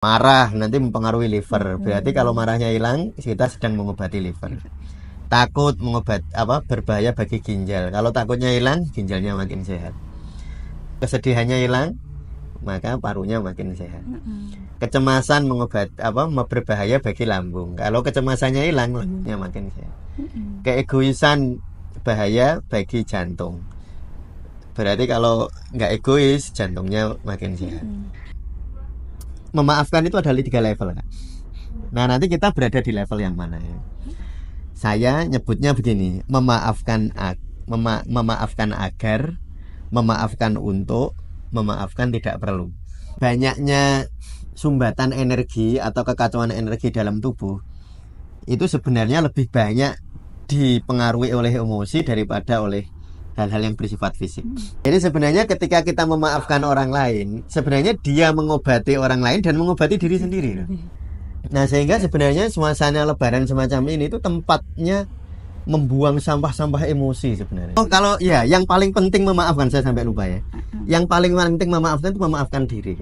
Marah nanti mempengaruhi liver. Berarti kalau marahnya hilang, kita sedang mengobati liver. Takut berbahaya bagi ginjal. Kalau takutnya hilang, ginjalnya makin sehat. Kesedihannya hilang, maka parunya makin sehat. Kecemasan berbahaya bagi lambung. Kalau kecemasannya hilang, lambungnya makin sehat. Keegoisan bahaya bagi jantung. Berarti kalau nggak egois, jantungnya makin sehat. Memaafkan itu ada 3 level, Kak. Nah, nanti kita berada di level yang mana ya? Saya nyebutnya begini, memaafkan agar, memaafkan untuk, memaafkan tidak perlu. Banyaknya sumbatan energi atau kekacauan energi dalam tubuh itu sebenarnya lebih banyak dipengaruhi oleh emosi daripada oleh hal-hal yang bersifat fisik. Jadi sebenarnya ketika kita memaafkan orang lain, sebenarnya dia mengobati orang lain dan mengobati diri sendiri. Nah, sehingga sebenarnya suasana lebaran semacam ini itu tempatnya membuang sampah-sampah emosi sebenarnya. Oh, kalau ya yang paling penting memaafkan, saya sampai lupa ya. Yang paling penting memaafkan itu memaafkan diri.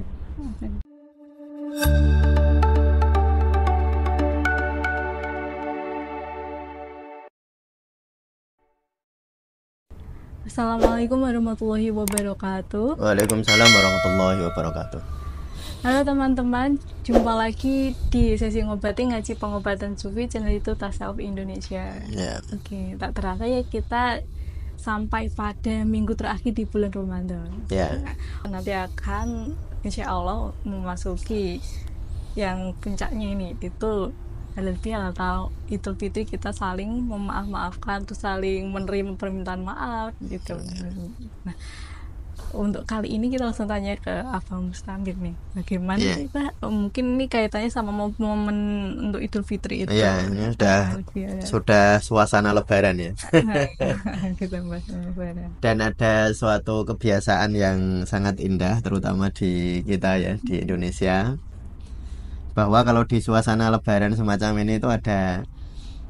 Assalamualaikum warahmatullahi wabarakatuh. Waalaikumsalam warahmatullahi wabarakatuh. Halo teman-teman, jumpa lagi di sesi ngobati ngaji pengobatan sufi channel itu Tasawuf Indonesia. Oke, tak terasa ya kita sampai pada minggu terakhir di bulan Ramadan. Nanti akan insya Allah memasuki yang puncaknya ini, itu Halal Bihalal atau Idul Fitri. Kita saling memaafkan, terus saling menerima permintaan maaf gitu. Nah, untuk kali ini kita langsung tanya ke Abang Mustamir nih, bagaimana kita mungkin ini kaitannya sama momen untuk Idul Fitri itu. Ini sudah suasana lebaran ya. Kita bahas lebaran. Dan ada suatu kebiasaan yang sangat indah terutama di kita ya, di Indonesia, bahwa kalau di suasana lebaran semacam ini itu ada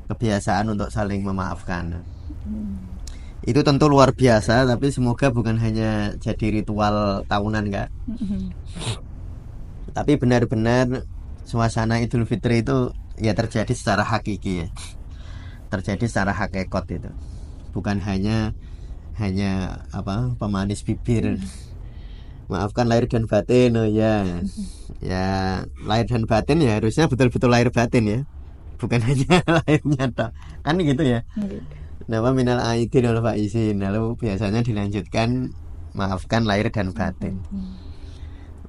kebiasaan untuk saling memaafkan. Itu tentu luar biasa, tapi semoga bukan hanya jadi ritual tahunan, Kak. Tapi benar-benar suasana Idul Fitri itu ya terjadi secara hakiki ya. Terjadi secara hakikat itu. Bukan hanya pemanis bibir. Maafkan lahir dan batin, ya lahir dan batin ya harusnya betul-betul lahir batin ya, bukan hanya lahirnya toh, kan gitu ya. Nama minal aidin wal faizin, lalu biasanya dilanjutkan maafkan lahir dan batin.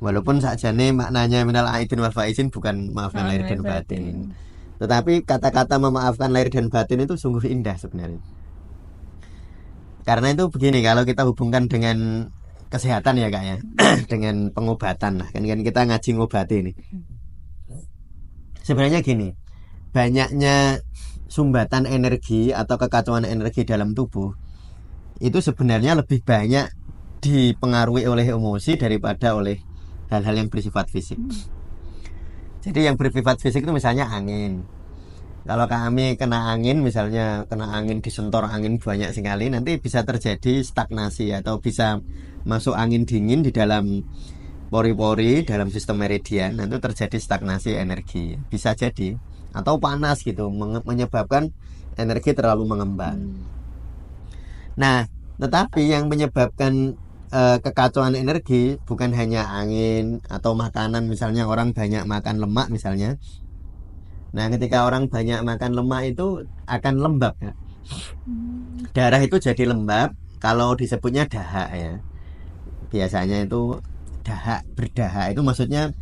Walaupun sakjane maknanya minal aidin wal faizin bukan maafkan lahir dan batin, tetapi kata-kata memaafkan lahir dan batin itu sungguh indah sebenarnya. Karena itu begini, kalau kita hubungkan dengan kesehatan ya Kak ya, dengan pengobatan lah, kan kita ngaji ngobati ini. Sebenarnya gini, banyaknya sumbatan energi atau kekacauan energi dalam tubuh itu sebenarnya lebih banyak dipengaruhi oleh emosi daripada oleh hal-hal yang bersifat fisik. Jadi yang bersifat fisik itu misalnya angin. Kalau kami kena angin, misalnya kena angin, disentor angin banyak sekali, nanti bisa terjadi stagnasi atau bisa masuk angin dingin di dalam pori-pori, dalam sistem meridian, nanti terjadi stagnasi energi. Bisa jadi, atau panas gitu, menyebabkan energi terlalu mengembang. Nah, tetapi yang menyebabkan kekacauan energi bukan hanya angin atau makanan, misalnya orang banyak makan lemak misalnya. Nah, ketika orang banyak makan lemak itu akan lembab ya. Darah itu jadi lembab, kalau disebutnya dahak ya. Biasanya itu berdahak itu maksudnya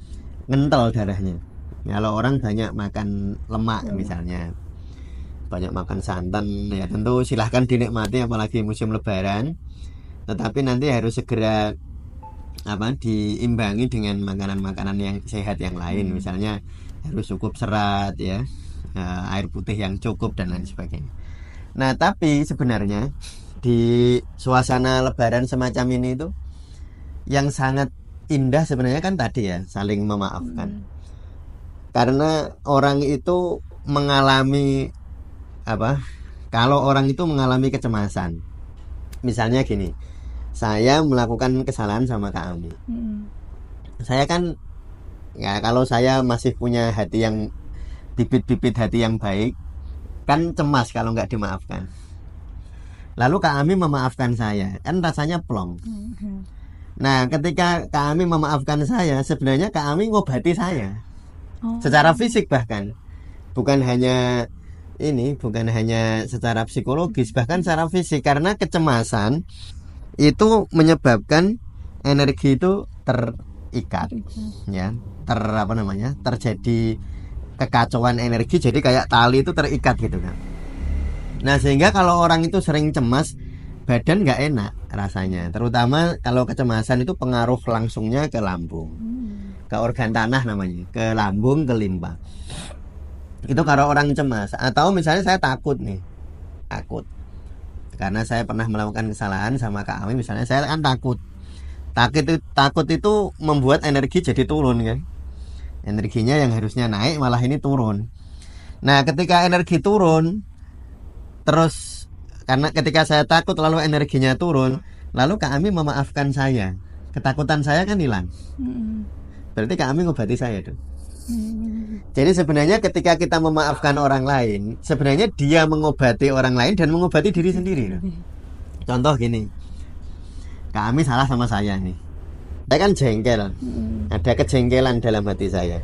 ngentel darahnya. Kalau orang banyak makan lemak misalnya, banyak makan santan ya, tentu silahkan dinikmati apalagi musim lebaran. Tetapi nanti harus segera diimbangi dengan makanan-makanan yang sehat yang lain, misalnya harus cukup serat ya, air putih yang cukup dan lain sebagainya. Nah, tapi sebenarnya di suasana lebaran semacam ini itu yang sangat indah sebenarnya kan tadi ya, saling memaafkan. Karena orang itu mengalami kalau orang itu mengalami kecemasan. Misalnya gini, saya melakukan kesalahan sama Kak Ami. Saya kan Ya, kalau saya masih punya hati yang bibit-bibit hati yang baik, kan cemas kalau nggak dimaafkan. Lalu Kak Ami memaafkan saya, kan rasanya plong. Nah, ketika Kak Ami memaafkan saya, sebenarnya Kak Ami ngobati saya. Secara fisik bahkan. Bukan hanya secara psikologis, bahkan secara fisik, karena kecemasan itu menyebabkan energi itu terikat, ya, terjadi kekacauan energi, jadi kayak tali itu terikat gitu kan. Nah, sehingga kalau orang itu sering cemas, badan nggak enak rasanya, terutama kalau kecemasan itu pengaruh langsungnya ke lambung, ke organ tanah namanya, ke lambung, ke limpa. Itu kalau orang cemas. Atau misalnya saya takut karena saya pernah melakukan kesalahan sama Kak Ami, misalnya saya kan takut itu membuat energi jadi turun kan, energinya yang harusnya naik malah ini turun. Nah, ketika energi turun terus, karena ketika saya takut lalu energinya turun, lalu Kak Ami memaafkan saya, ketakutan saya kan hilang. Berarti Kak Ami ngobati saya tuh. Jadi sebenarnya ketika kita memaafkan orang lain, sebenarnya dia mengobati orang lain dan mengobati diri sendiri. Contoh gini, Kak Ami salah sama saya nih, saya kan jengkel, ada kejengkelan dalam hati saya,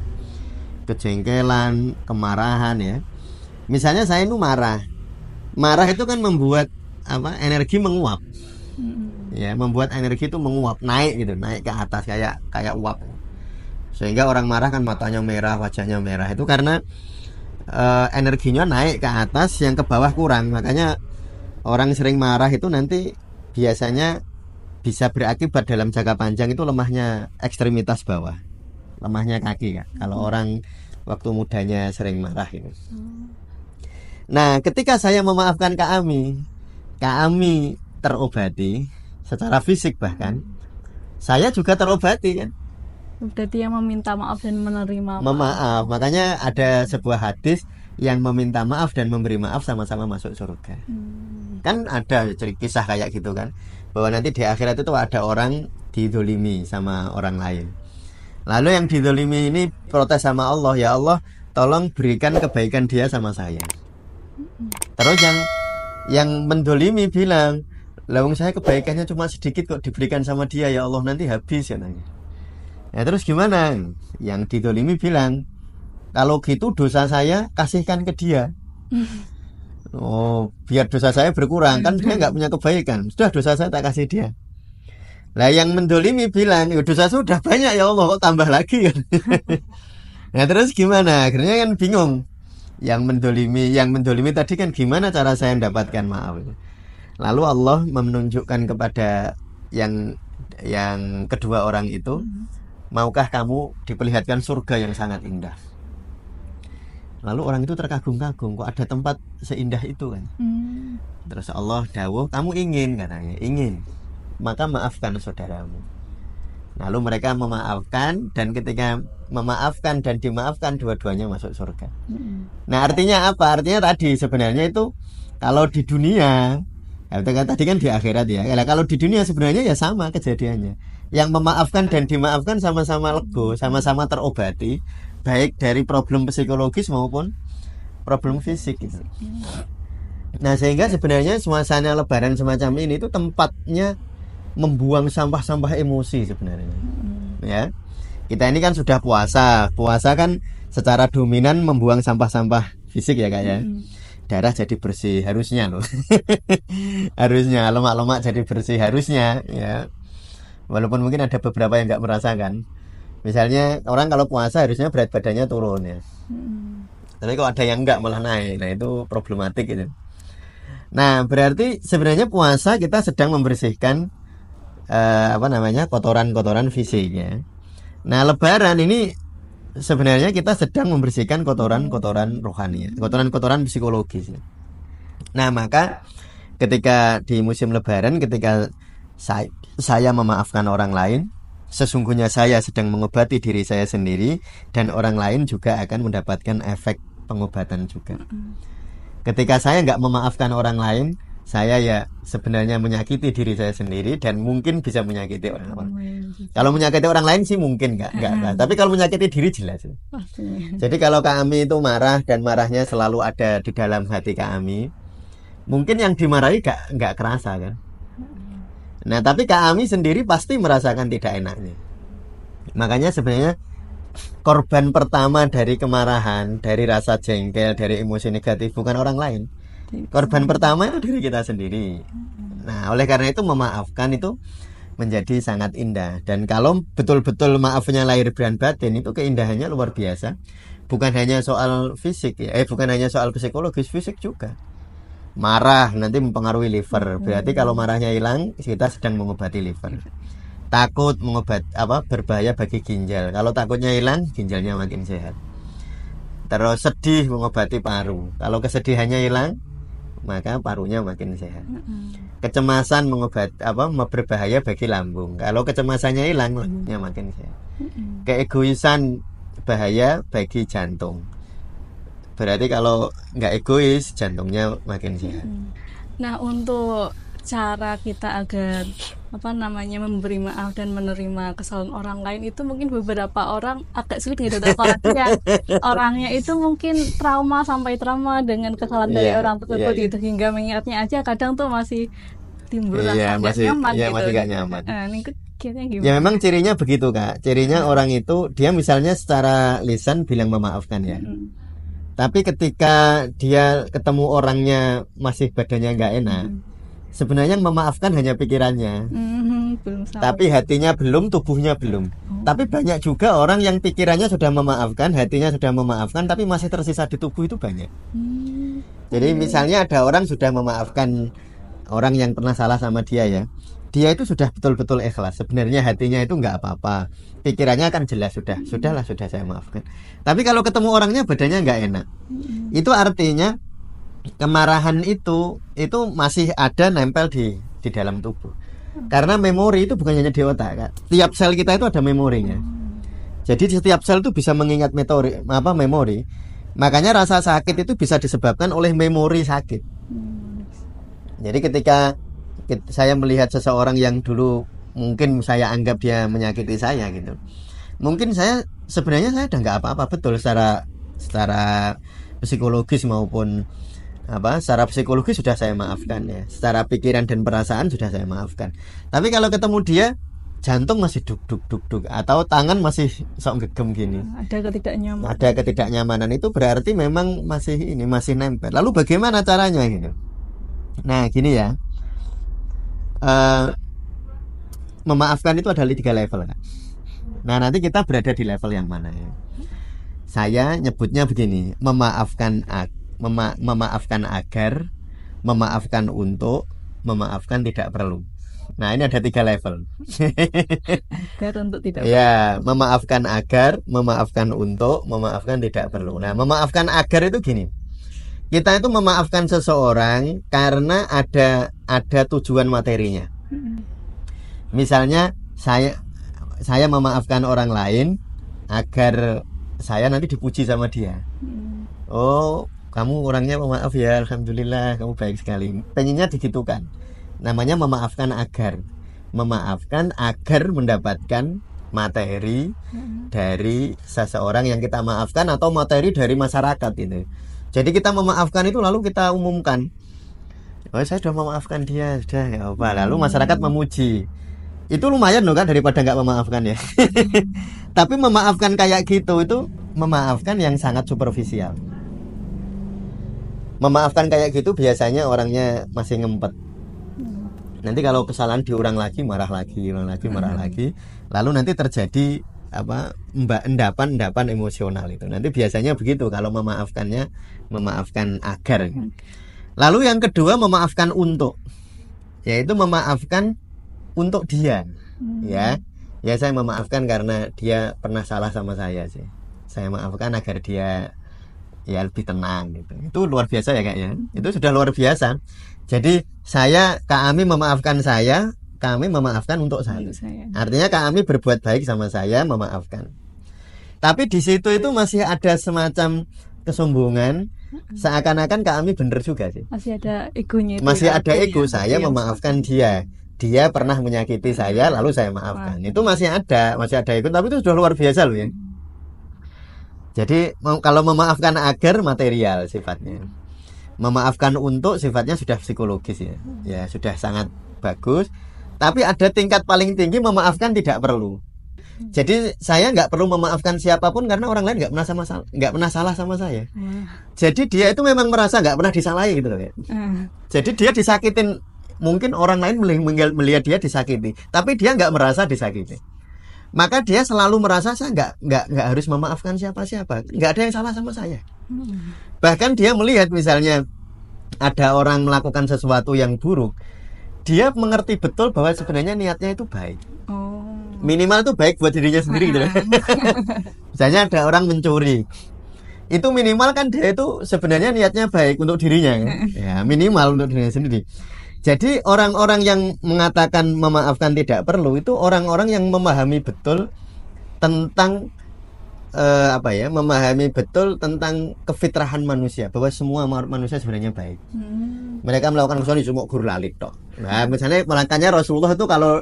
kejengkelan, kemarahan ya. Misalnya saya itu marah itu kan membuat energi menguap, ya, membuat energi itu menguap, naik ke atas kayak uap. Sehingga orang marah kan matanya merah, wajahnya merah. Itu karena energinya naik ke atas, yang ke bawah kurang. Makanya orang sering marah itu nanti biasanya bisa berakibat dalam jangka panjang itu lemahnya ekstremitas bawah, lemahnya kaki kan. Kalau orang waktu mudanya sering marah itu. Nah, ketika saya memaafkan Kak Ami terobati secara fisik, bahkan saya juga terobati kan. Berarti yang meminta maaf dan menerima maaf. Makanya ada sebuah hadis, yang meminta maaf dan memberi maaf sama-sama masuk surga. Kan ada kisah kayak gitu kan, bahwa nanti di akhirat itu ada orang didolimi sama orang lain. Lalu yang didolimi ini protes sama Allah, ya Allah tolong berikan kebaikan dia sama saya. Terus yang mendolimi bilang, lawang saya kebaikannya cuma sedikit kok diberikan sama dia, ya Allah nanti habis ya nanya. Ya terus gimana? Yang didolimi bilang, kalau gitu dosa saya kasihkan ke dia. Oh, biar dosa saya berkurang, kan dia nggak punya kebaikan. Sudah, dosa saya tak kasih dia. Lah yang mendolimi bilang, dosa sudah banyak ya Allah, kok tambah lagi kan? Nah terus gimana? Akhirnya kan bingung. Yang mendolimi tadi kan gimana cara saya mendapatkan maaf? Lalu Allah menunjukkan kepada yang kedua orang itu, maukah kamu diperlihatkan surga yang sangat indah? Lalu orang itu terkagum-kagum, kok ada tempat seindah itu kan? Terus Allah dawuh, kamu ingin, katanya, ingin, maka maafkan saudaramu. Lalu mereka memaafkan, dan ketika memaafkan dan dimaafkan, dua-duanya masuk surga. Nah artinya apa? Artinya tadi sebenarnya itu kalau di dunia, tadi kan di akhirat ya. Kalau di dunia sebenarnya ya sama kejadiannya. Yang memaafkan dan dimaafkan sama-sama lego, sama-sama terobati, baik dari problem psikologis maupun problem fisik gitu. Nah sehingga sebenarnya suasana lebaran semacam ini itu tempatnya membuang sampah-sampah emosi sebenarnya. Ya, kita ini kan sudah puasa kan secara dominan membuang sampah-sampah fisik ya Kak ya. Darah jadi bersih harusnya loh. Harusnya, lemak-lemak jadi bersih harusnya ya. Walaupun mungkin ada beberapa yang nggak merasakan. Misalnya orang kalau puasa harusnya berat badannya turun ya. Tapi kalau ada yang nggak malah naik, nah itu problematik gitu. Nah berarti sebenarnya puasa kita sedang membersihkan kotoran-kotoran fisik ya. Nah lebaran ini sebenarnya kita sedang membersihkan kotoran-kotoran rohani ya, kotoran-kotoran psikologis ya. Nah maka ketika di musim lebaran, ketika saya memaafkan orang lain, sesungguhnya saya sedang mengobati diri saya sendiri, dan orang lain juga akan mendapatkan efek pengobatan juga. Ketika saya nggak memaafkan orang lain, saya ya sebenarnya menyakiti diri saya sendiri dan mungkin bisa menyakiti orang lain. Kalau menyakiti orang lain sih mungkin enggak. Tapi kalau menyakiti diri jelas. Jadi kalau Kak Ami itu marah dan marahnya selalu ada di dalam hati Kak Ami, mungkin yang dimarahi enggak kerasa kan. Nah, tapi Kak Ami sendiri pasti merasakan tidak enaknya. Makanya sebenarnya korban pertama dari kemarahan, dari rasa jengkel, dari emosi negatif bukan orang lain. Korban pertama itu diri kita sendiri. Nah, oleh karena itu memaafkan itu menjadi sangat indah. Dan kalau betul-betul maafnya lahir dan batin, itu keindahannya luar biasa. Bukan hanya soal fisik ya, bukan hanya soal psikologis, fisik juga. Marah nanti mempengaruhi liver. Berarti kalau marahnya hilang, kita sedang mengobati liver. Takut berbahaya bagi ginjal. Kalau takutnya hilang, ginjalnya makin sehat. Terus sedih mengobati paru. Kalau kesedihannya hilang, maka parunya makin sehat. Kecemasan berbahaya bagi lambung. Kalau kecemasannya hilang, lambungnya makin sehat. Keegoisan bahaya bagi jantung. Berarti kalau nggak egois, jantungnya makin sehat. Nah, untuk cara kita agar memberi maaf dan menerima kesalahan orang lain itu mungkin beberapa orang agak sulit gitu, apalagi ya orangnya itu mungkin sampai trauma dengan kesalahan dari orang tersebut gitu, hingga mengingatnya aja kadang tuh masih timbul rasa nyaman gitu. Masih gak nyaman. Ini kayaknya gimana? Ya memang cirinya begitu Kak. Cirinya orang itu dia misalnya secara lisan bilang memaafkan ya. Tapi ketika dia ketemu orangnya masih badannya nggak enak, sebenarnya memaafkan hanya pikirannya, tapi hatinya belum, tubuhnya belum. Tapi banyak juga orang yang pikirannya sudah memaafkan, hatinya sudah memaafkan, tapi masih tersisa di tubuh itu banyak. Jadi misalnya ada orang sudah memaafkan orang yang pernah salah sama dia ya, dia itu sudah betul-betul ikhlas. Sebenarnya hatinya itu nggak apa-apa, pikirannya kan jelas sudahlah saya maafkan. Tapi kalau ketemu orangnya badannya nggak enak, itu artinya kemarahan itu masih ada nempel di dalam tubuh. Karena memori itu bukan hanya di otak kan. Tiap sel kita itu ada memorinya. Jadi setiap sel itu bisa mengingat memori. Makanya rasa sakit itu bisa disebabkan oleh memori sakit. Jadi ketika saya melihat seseorang yang dulu mungkin saya anggap dia menyakiti saya gitu, mungkin saya sebenarnya udah nggak apa-apa, betul secara psikologis maupun secara psikologis sudah saya maafkan ya, secara pikiran dan perasaan sudah saya maafkan. Tapi kalau ketemu dia, jantung masih duk atau tangan masih sok gegem gini, ada ketidaknyamanan, itu berarti memang masih nempel. Lalu bagaimana caranya gitu? Nah gini ya, memaafkan itu ada 3 level kan? Nah nanti kita berada di level yang mana ya? Saya nyebutnya begini, memaafkan agar, memaafkan untuk, memaafkan tidak perlu. Nah ini ada 3 level. Agar untuk tidak ya, memaafkan agar, memaafkan untuk, memaafkan tidak perlu. Nah memaafkan agar itu gini, kita itu memaafkan seseorang karena ada tujuan materinya. Misalnya saya memaafkan orang lain agar saya nanti dipuji sama dia. Oh, kamu orangnya pemaaf ya, alhamdulillah, kamu baik sekali. Pengennya digitukan. Namanya memaafkan agar mendapatkan materi dari seseorang yang kita maafkan atau materi dari masyarakat itu. Jadi kita memaafkan itu lalu kita umumkan. Oh, saya sudah memaafkan dia, sudah ya apa. Lalu masyarakat memuji. Itu lumayan loh kan daripada nggak memaafkan ya. Tapi memaafkan kayak gitu itu memaafkan yang sangat superficial. Memaafkan kayak gitu biasanya orangnya masih ngempet. Nanti kalau kesalahan diulang lagi, marah lagi. Lalu nanti terjadi endapan emosional itu. Nanti biasanya begitu kalau memaafkan agar. Lalu yang kedua memaafkan untuk, yaitu memaafkan untuk dia. Ya saya memaafkan karena dia pernah salah sama saya sih. Saya maafkan agar dia ya lebih tenang gitu. Itu luar biasa ya Kak ya. Itu sudah luar biasa. Jadi Kak Ami memaafkan saya, kami memaafkan untuk saya. Artinya Kak Ami berbuat baik sama saya, memaafkan. Tapi di situ itu masih ada semacam kesombongan, Seakan-akan Kak Ami bener juga sih. Masih ada egonya itu. Masih ada ego, saya memaafkan dia. Dia pernah menyakiti saya, lalu saya maafkan. Itu masih ada ego, tapi itu sudah luar biasa loh ya. Jadi kalau memaafkan agar material sifatnya. Memaafkan untuk sifatnya sudah psikologis ya. Ya sudah sangat bagus. Tapi ada tingkat paling tinggi memaafkan tidak perlu. Jadi saya nggak perlu memaafkan siapapun karena orang lain nggak pernah salah sama saya. Jadi dia itu memang merasa nggak pernah disalahi gitu loh ya. Jadi dia disakitin, mungkin orang lain melihat dia disakiti, tapi dia nggak merasa disakiti. Maka dia selalu merasa saya nggak harus memaafkan siapa-siapa, nggak ada yang salah sama saya. Bahkan dia melihat misalnya ada orang melakukan sesuatu yang buruk, dia mengerti betul bahwa sebenarnya niatnya itu baik. Minimal itu baik buat dirinya sendiri gitu. Misalnya ada orang mencuri, itu minimal kan dia itu sebenarnya niatnya baik untuk dirinya kan? Ya minimal untuk dirinya sendiri. Jadi orang-orang yang mengatakan memaafkan tidak perlu itu orang-orang yang memahami betul tentang memahami betul tentang kefitrahan manusia, bahwa semua manusia sebenarnya baik. Mereka melakukan kesalahan cuma guru lalik toh. Nah misalnya makanya Rasulullah itu kalau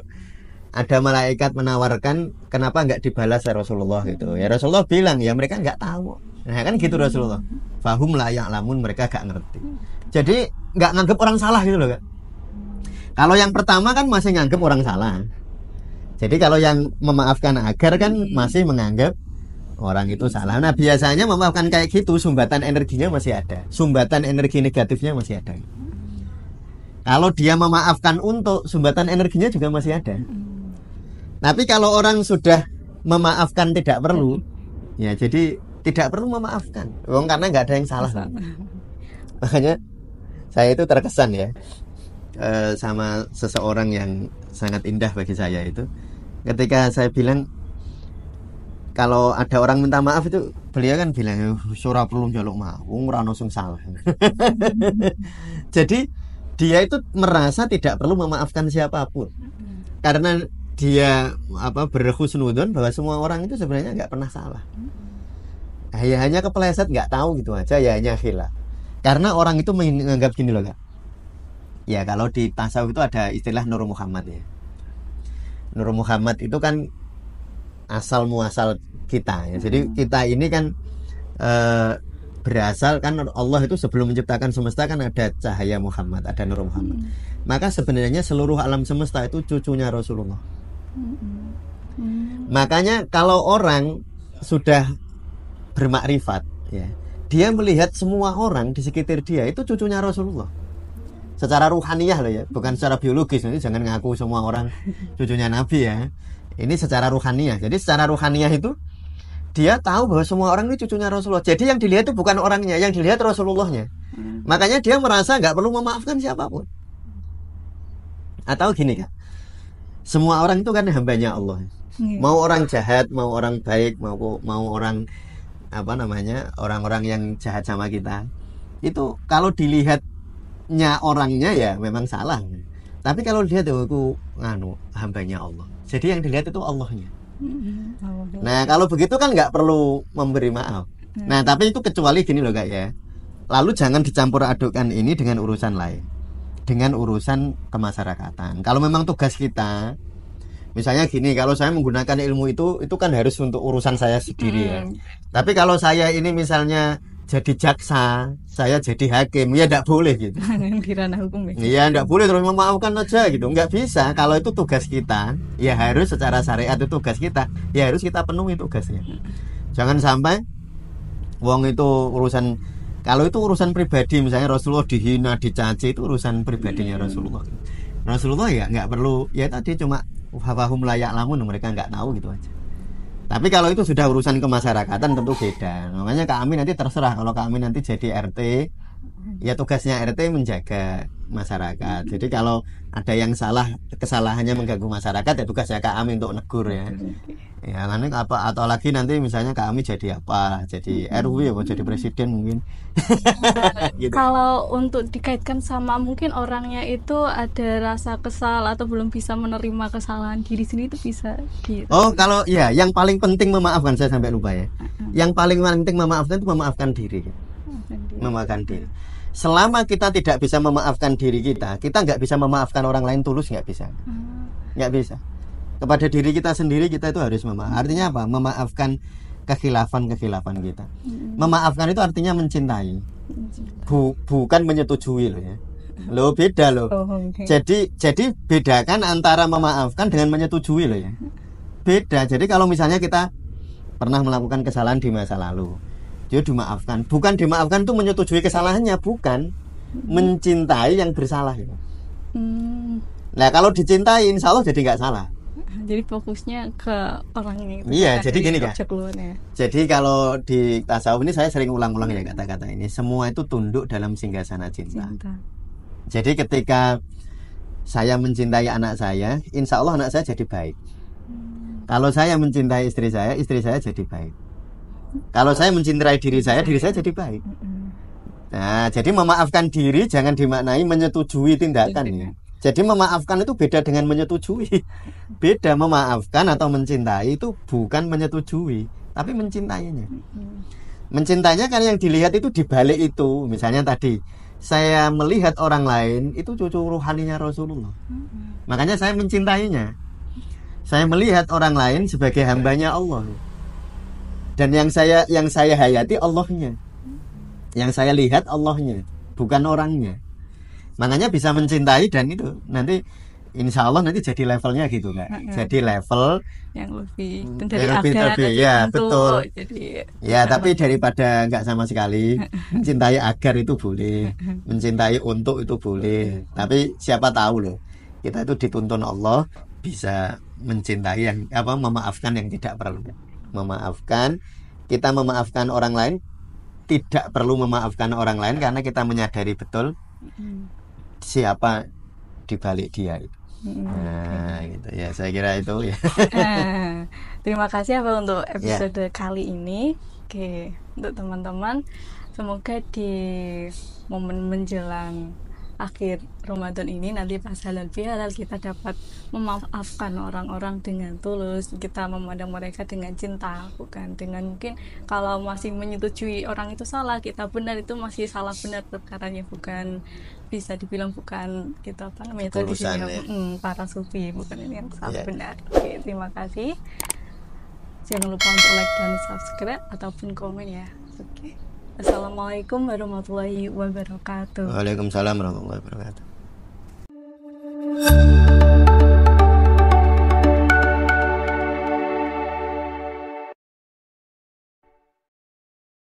ada malaikat menawarkan kenapa nggak dibalas ya Rasulullah gitu ya, Rasulullah bilang ya mereka nggak tahu. Nah kan gitu Rasulullah, fahum la ya'lamun, mereka nggak ngerti. Jadi nggak nganggep orang salah gitu loh Kak. Kalau yang pertama kan masih nganggep orang salah. Jadi kalau yang memaafkan agar kan masih menganggap orang itu salah. Nah biasanya memaafkan kayak gitu sumbatan energinya masih ada, sumbatan energi negatifnya masih ada. Kalau dia memaafkan untuk, sumbatan energinya juga masih ada. Tapi kalau orang sudah memaafkan tidak perlu, ya jadi tidak perlu memaafkan. Karena nggak ada yang salah. Makanya saya itu terkesan ya sama seseorang yang sangat indah bagi saya itu. Ketika saya bilang kalau ada orang minta maaf itu, beliau kan bilang surah perlu njaluk maaf, ora ono sing salah. Jadi dia itu merasa tidak perlu memaafkan siapapun karena dia berhusnudzon bahwa semua orang itu sebenarnya nggak pernah salah. Ya hanya kepeleset nggak tahu gitu aja, ya hanya khilaf. Karena orang itu menganggap gini loh Kak. Ya kalau di tasawuf itu ada istilah Nur Muhammad ya. Nur Muhammad itu kan asal muasal kita ya. Jadi kita ini kan berasal kan Allah itu sebelum menciptakan semesta kan ada cahaya Muhammad, ada Nur Muhammad. Maka sebenarnya seluruh alam semesta itu cucunya Rasulullah. Makanya kalau orang sudah bermakrifat ya, dia melihat semua orang di sekitar dia itu cucunya Rasulullah. Secara ruhaniyah loh ya, bukan secara biologis. Nanti jangan ngaku semua orang cucunya Nabi ya. Ini secara ruhaniyah. Jadi secara ruhaniyah itu dia tahu bahwa semua orang ini cucunya Rasulullah. Jadi yang dilihat itu bukan orangnya, yang dilihat Rasulullahnya. Makanya dia merasa nggak perlu memaafkan siapapun. Atau gini Kak, semua orang itu kan hambanya Allah. Mau orang jahat, mau orang baik, mau orang orang-orang yang jahat sama kita, itu kalau dilihatnya orangnya ya memang salah. Tapi kalau dilihat itu hambanya Allah. Jadi yang dilihat itu Allahnya. Nah kalau begitu kan nggak perlu memberi maaf. Nah tapi itu kecuali gini loh Kak ya. Lalu jangan dicampur adukkan ini dengan urusan lain, dengan urusan kemasyarakatan. Kalau memang tugas kita, misalnya gini, kalau saya menggunakan ilmu itu kan harus untuk urusan saya sendiri ya. Tapi kalau saya ini misalnya jadi jaksa, saya jadi hakim, ya enggak boleh gitu. Di ranah hukum ya. Iya, enggak boleh terus memaafkan aja gitu. Enggak bisa. Kalau itu tugas kita, ya harus secara syariat itu tugas kita, ya harus kita penuhi tugasnya. Jangan sampai wong itu urusan, kalau itu urusan pribadi, misalnya Rasulullah dihina, dicaci, itu urusan pribadinya Rasulullah. Rasulullah ya enggak perlu, ya tadi cuma fahum la ya'lamun, mereka enggak tahu gitu aja. Tapi kalau itu sudah urusan kemasyarakatan tentu beda. Makanya Kak Amin nanti terserah, kalau Kak Amin nanti jadi RT, ya tugasnya RT menjaga masyarakat. Jadi kalau ada yang salah, kesalahannya mengganggu masyarakat, ya tugasnya Kak Amin untuk negur ya. Ya nanti atau lagi nanti misalnya Kak Amin jadi apa? Jadi RW atau jadi presiden mungkin. Gitu. Kalau untuk dikaitkan sama mungkin orangnya itu ada rasa kesal atau belum bisa menerima kesalahan diri sendiri, itu bisa gitu. Oh kalau ya yang paling penting memaafkan, saya sampai lupa ya. Yang paling penting memaafkan itu memaafkan diri. Memaafkan diri. Selama kita tidak bisa memaafkan diri kita nggak bisa memaafkan orang lain tulus, nggak bisa. Nggak bisa. Kepada diri kita sendiri kita itu harus memaafkan. Artinya apa? Memaafkan kekhilafan kita. Memaafkan itu artinya mencintai. Bukan menyetujui loh ya. Loh beda loh. Jadi bedakan antara memaafkan dengan menyetujui loh ya. Beda. Jadi kalau misalnya kita pernah melakukan kesalahan di masa lalu, dia dimaafkan. Bukan dimaafkan itu menyetujui kesalahannya, bukan. Mencintai yang bersalah ya. Nah kalau dicintai insya Allah jadi nggak salah. Jadi fokusnya ke orangnya. Iya, jadi gini kan. Jadi kalau di tasawuf ini saya sering ulang-ulang ya kata-kata ini. Semua itu tunduk dalam singgasana cinta. Jadi ketika saya mencintai anak saya, insya Allah anak saya jadi baik. Kalau saya mencintai istri saya jadi baik. Kalau saya mencintai diri saya jadi baik. Nah, jadi memaafkan diri jangan dimaknai menyetujui tindakan ya. Jadi memaafkan itu beda dengan menyetujui. Beda, memaafkan atau mencintai itu bukan menyetujui, tapi mencintainya. Mencintainya kan yang dilihat itu dibalik itu. Misalnya tadi saya melihat orang lain itu cucu ruhaninya Rasulullah. Makanya saya mencintainya. Saya melihat orang lain sebagai hambanya Allah. Dan yang saya hayati Allahnya. Yang saya lihat Allahnya, bukan orangnya. Makanya bisa mencintai dan itu nanti insya Allah nanti jadi levelnya gitu Kak. Jadi level yang lebih ya betul. Jadi, ya tapi daripada nggak sama sekali, mencintai agar itu boleh, mencintai untuk itu boleh. Tapi siapa tahu loh, kita itu dituntun Allah bisa mencintai yang memaafkan yang tidak perlu. Memaafkan, kita memaafkan orang lain, tidak perlu memaafkan orang lain karena kita menyadari betul siapa di balik dia itu. Nah, gitu ya. Saya kira itu ya. Terima kasih Abah untuk episode kali ini. Oke, untuk teman-teman, semoga di momen menjelang akhir Ramadan ini nanti pas halal bihalal kita dapat memaafkan orang-orang dengan tulus, kita memandang mereka dengan cinta, bukan dengan mungkin kalau masih menyetujui orang itu salah, kita benar itu masih salah benar perkaranya, bukan bisa dibilang bukan kita tradisi para sufi, bukan ini yang salah benar. Oke, terima kasih. Jangan lupa untuk like dan subscribe ataupun komen ya. Oke. Assalamualaikum warahmatullahi wabarakatuh. Waalaikumsalam warahmatullahi wabarakatuh.